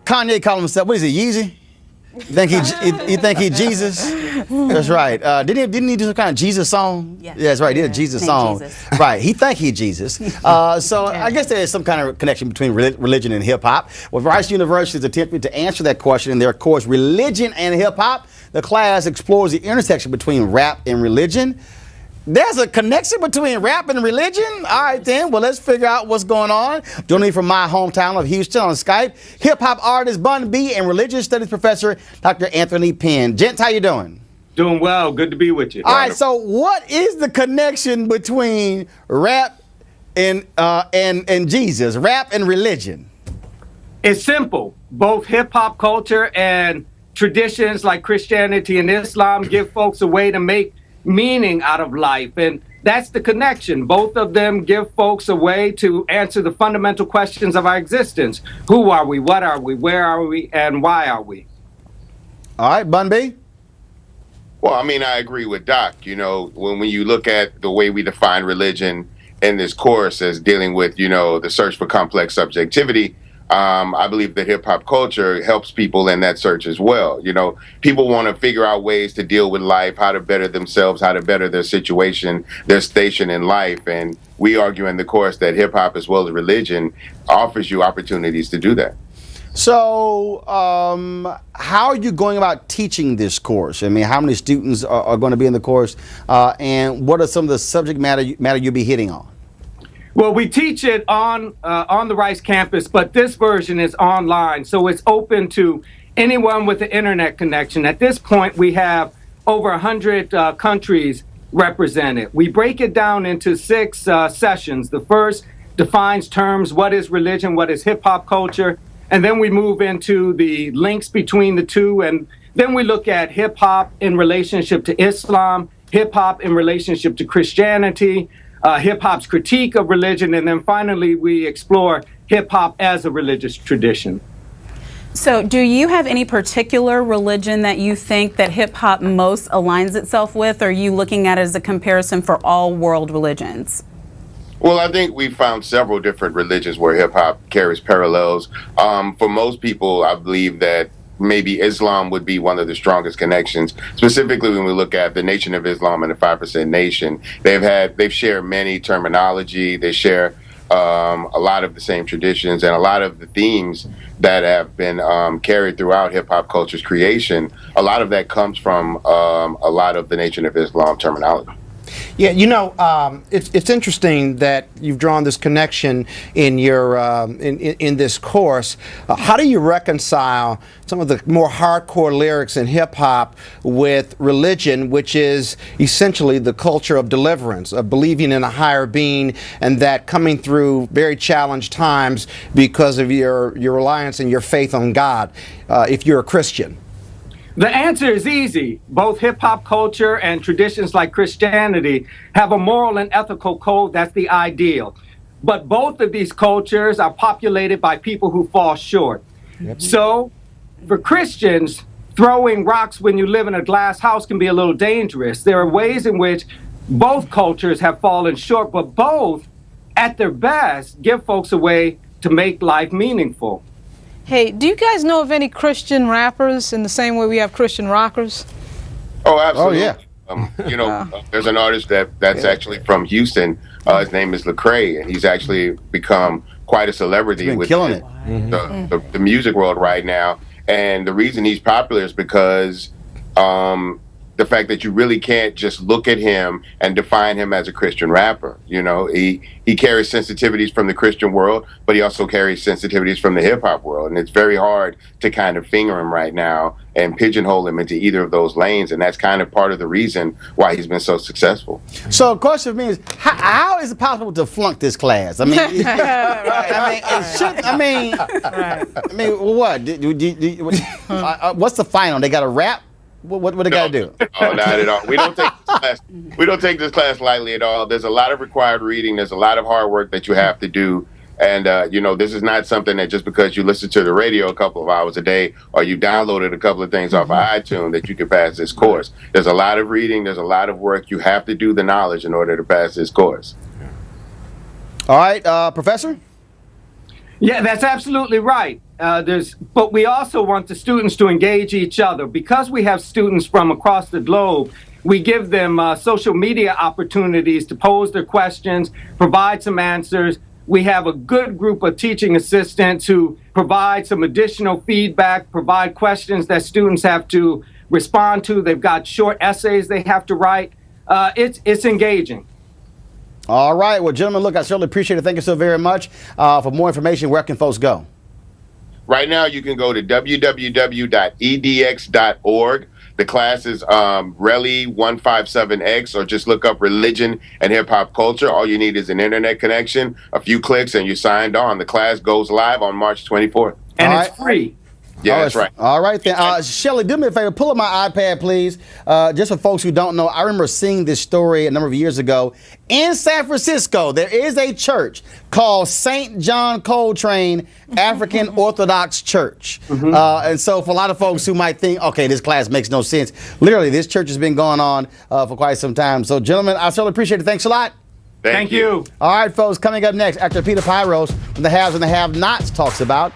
Kanye called himself, what is he, Yeezy? You think he Jesus? That's right. Didn't he do some kind of Jesus song? Yeah, that's right. He did a Jesus song. Jesus. Right. He think he Jesus. So I guess there is some kind of connection between religion and hip hop. Well, Rice University is attempting to answer that question in their course, Religion and Hip Hop. The class explores the intersection between rap and religion. There's a connection between rap and religion? All right, then. Well, let's figure out what's going on. Joining me from my hometown of Houston on Skype, hip-hop artist Bun B and religious studies professor Dr. Anthony Pinn. Gents, how you doing? Doing well. Good to be with you. All right, so what is the connection between rap and Jesus, rap and religion? It's simple. Both hip-hop culture and traditions like Christianity and Islam give folks a way to make meaning out of life, and that's the connection. Both of them give folks a way to answer the fundamental questions of our existence. Who are we? What are we? Where are we? And why are we? All right, Bun B? Well, I mean, I agree with Doc. You know, when you look at the way we define religion in this course as dealing with, the search for complex subjectivity, I believe that hip hop culture helps people in that search as well. People want to figure out ways to deal with life, how to better themselves, how to better their situation, their station in life. And we argue in the course that hip hop, as well as religion, offers you opportunities to do that. So, how are you going about teaching this course? I mean, how many students are going to be in the course, and what are some of the subject matter you'll be hitting on? Well, we teach it on the Rice campus, but this version is online, so it's open to anyone with an internet connection. At this point, we have over 100 countries represented. We break it down into 6 sessions. The first defines terms, what is religion, what is hip-hop culture, and then we move into the links between the two, and then we look at hip-hop in relationship to Islam, hip-hop in relationship to Christianity, hip-hop's critique of religion, and then finally we explore hip-hop as a religious tradition. So do you have any particular religion that you think that hip-hop most aligns itself with, or are you looking at it as a comparison for all world religions? Well, I think we found several different religions where hip-hop carries parallels. For most people, I believe that maybe Islam would be one of the strongest connections, specifically when we look at the Nation of Islam and the 5% Nation. They've shared many terminology. They share a lot of the same traditions and a lot of the themes that have been carried throughout hip hop culture's creation. A lot of that comes from a lot of the Nation of Islam terminology. Yeah, it's interesting that you've drawn this connection in your in this course. How do you reconcile some of the more hardcore lyrics in hip hop with religion, which is essentially the culture of deliverance, of believing in a higher being, and that coming through very challenged times because of your reliance and your faith on God, if you're a Christian? The answer is easy. Both hip-hop culture and traditions like Christianity have a moral and ethical code that's the ideal. But both of these cultures are populated by people who fall short. Yep. So for Christians, throwing rocks when you live in a glass house can be a little dangerous. There are ways in which both cultures have fallen short, but both, at their best, give folks a way to make life meaningful. Hey, do you guys know of any Christian rappers in the same way we have Christian rockers? Oh, absolutely. Oh, yeah. There's an artist that's actually from Houston. His name is Lecrae, and he's actually become quite a celebrity with the music world right now. And the reason he's popular is because the fact that you really can't just look at him and define him as a Christian rapper. He carries sensitivities from the Christian world, but he also carries sensitivities from the hip hop world. And it's very hard to kind of finger him right now and pigeonhole him into either of those lanes. And that's kind of part of the reason why he's been so successful. So the question for me is, how is it possible to flunk this class? I mean, what? What's the final? They got to rap? What they got to do? Oh, not at all. We don't take this class. We don't take this class lightly at all. There's a lot of required reading. There's a lot of hard work that you have to do. And this is not something that just because you listen to the radio a couple of hours a day or you downloaded a couple of things off of iTunes that you can pass this course. There's a lot of reading. There's a lot of work. You have to do the knowledge in order to pass this course. All right, Professor? Yeah, that's absolutely right. But we also want the students to engage each other. Because we have students from across the globe, we give them social media opportunities to pose their questions, provide some answers. We have a good group of teaching assistants who provide some additional feedback, provide questions that students have to respond to. They've got short essays they have to write. It's engaging. All right. Well, gentlemen, look, I certainly appreciate it. Thank you so very much. For more information, where can folks go? Right now, you can go to www.edx.org. The class is Reli 157X, or just look up religion and hip hop culture. All you need is an internet connection, a few clicks, and you're signed on. The class goes live on March 24th. And it's free. Yeah, that's right. All right, then. Shelly, do me a favor. Pull up my iPad, please. Just for folks who don't know, I remember seeing this story a number of years ago. In San Francisco, there is a church called St. John Coltrane African Orthodox Church. And so for a lot of folks who might think, okay, this class makes no sense, literally, this church has been going on for quite some time. So, gentlemen, I certainly appreciate it. Thanks a lot. Thank you. All right, folks, coming up next, after Peter Pyros from the Haves and the Have-Nots talks about